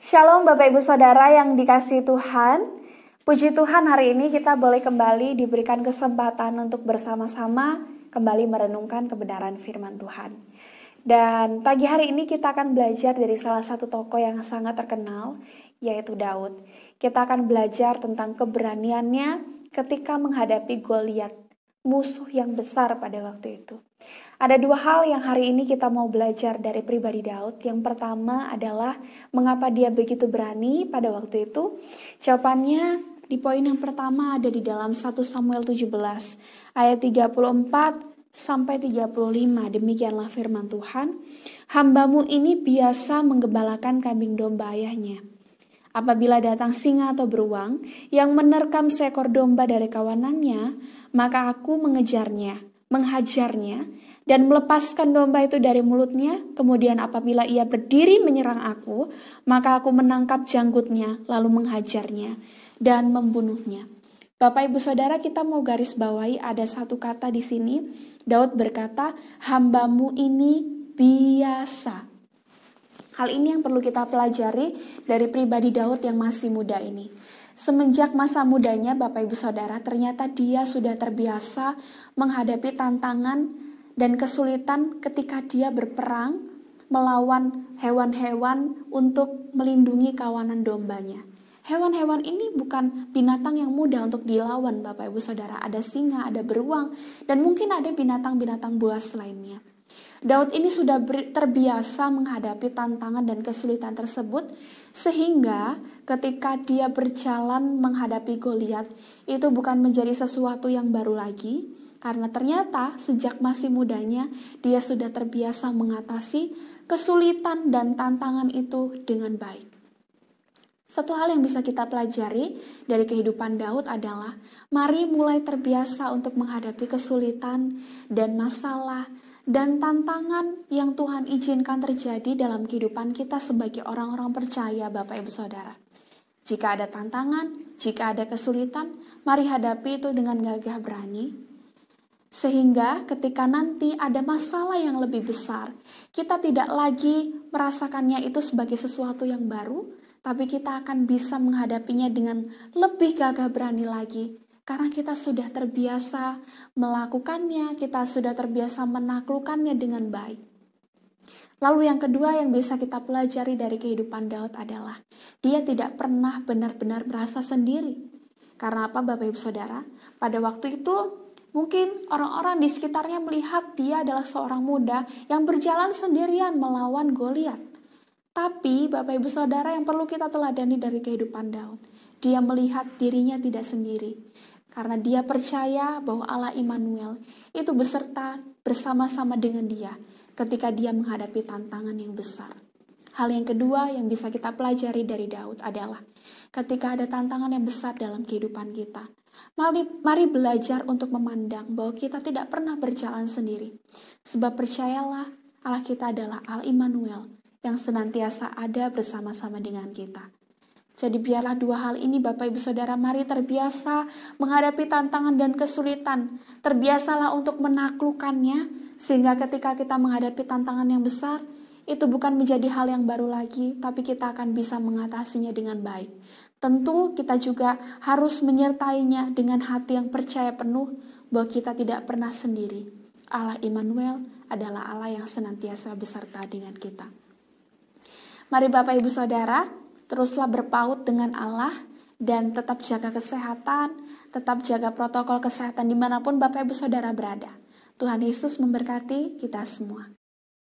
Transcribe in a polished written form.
Shalom Bapak Ibu Saudara yang dikasihi Tuhan. Puji Tuhan, hari ini kita boleh kembali diberikan kesempatan untuk bersama-sama kembali merenungkan kebenaran firman Tuhan. Dan pagi hari ini kita akan belajar dari salah satu tokoh yang sangat terkenal, yaitu Daud. Kita akan belajar tentang keberaniannya ketika menghadapi Goliat, musuh yang besar pada waktu itu. Ada dua hal yang hari ini kita mau belajar dari pribadi Daud. Yang pertama adalah mengapa dia begitu berani pada waktu itu. Jawabannya di poin yang pertama ada di dalam 1 Samuel 17 ayat 34 sampai 35. Demikianlah firman Tuhan. Hambamu ini biasa menggembalakan kambing domba ayahnya. Apabila datang singa atau beruang yang menerkam seekor domba dari kawanannya, maka aku mengejarnya, menghajarnya, dan melepaskan domba itu dari mulutnya. Kemudian apabila ia berdiri menyerang aku, maka aku menangkap janggutnya, lalu menghajarnya, dan membunuhnya. Bapak Ibu Saudara, kita mau garis bawahi ada satu kata di sini. Daud berkata, hambamu ini biasa. Hal ini yang perlu kita pelajari dari pribadi Daud yang masih muda ini. Semenjak masa mudanya Bapak Ibu Saudara, ternyata dia sudah terbiasa menghadapi tantangan dan kesulitan ketika dia berperang melawan hewan-hewan untuk melindungi kawanan dombanya. Hewan-hewan ini bukan binatang yang mudah untuk dilawan Bapak Ibu Saudara. Ada singa, ada beruang, dan mungkin ada binatang-binatang buas lainnya. Daud ini sudah terbiasa menghadapi tantangan dan kesulitan tersebut, sehingga ketika dia berjalan menghadapi Goliat, itu bukan menjadi sesuatu yang baru lagi, karena ternyata sejak masih mudanya, dia sudah terbiasa mengatasi kesulitan dan tantangan itu dengan baik. Satu hal yang bisa kita pelajari dari kehidupan Daud adalah, mari mulai terbiasa untuk menghadapi kesulitan dan masalah, dan tantangan yang Tuhan izinkan terjadi dalam kehidupan kita sebagai orang-orang percaya Bapak Ibu Saudara. Jika ada tantangan, jika ada kesulitan, mari hadapi itu dengan gagah berani. Sehingga ketika nanti ada masalah yang lebih besar, kita tidak lagi merasakannya itu sebagai sesuatu yang baru, tapi kita akan bisa menghadapinya dengan lebih gagah berani lagi. Karena kita sudah terbiasa melakukannya, kita sudah terbiasa menaklukkannya dengan baik. Lalu yang kedua yang bisa kita pelajari dari kehidupan Daud adalah, dia tidak pernah benar-benar merasa sendiri. Karena apa Bapak Ibu Saudara? Pada waktu itu mungkin orang-orang di sekitarnya melihat dia adalah seorang muda yang berjalan sendirian melawan Goliat. Tapi Bapak Ibu Saudara, yang perlu kita teladani dari kehidupan Daud, dia melihat dirinya tidak sendiri. Karena dia percaya bahwa Allah Immanuel itu bersama-sama dengan dia ketika dia menghadapi tantangan yang besar. Hal yang kedua yang bisa kita pelajari dari Daud adalah ketika ada tantangan yang besar dalam kehidupan kita, mari belajar untuk memandang bahwa kita tidak pernah berjalan sendiri. Sebab percayalah, Allah kita adalah Allah Immanuel yang senantiasa ada bersama-sama dengan kita. Jadi biarlah dua hal ini Bapak Ibu Saudara, mari terbiasa menghadapi tantangan dan kesulitan. Terbiasalah untuk menaklukkannya, sehingga ketika kita menghadapi tantangan yang besar, itu bukan menjadi hal yang baru lagi, tapi kita akan bisa mengatasinya dengan baik. Tentu kita juga harus menyertainya dengan hati yang percaya penuh bahwa kita tidak pernah sendiri. Allah Immanuel adalah Allah yang senantiasa beserta dengan kita. Mari Bapak Ibu Saudara, teruslah berpaut dengan Allah dan tetap jaga kesehatan, tetap jaga protokol kesehatan dimanapun Bapak Ibu Saudara berada. Tuhan Yesus memberkati kita semua.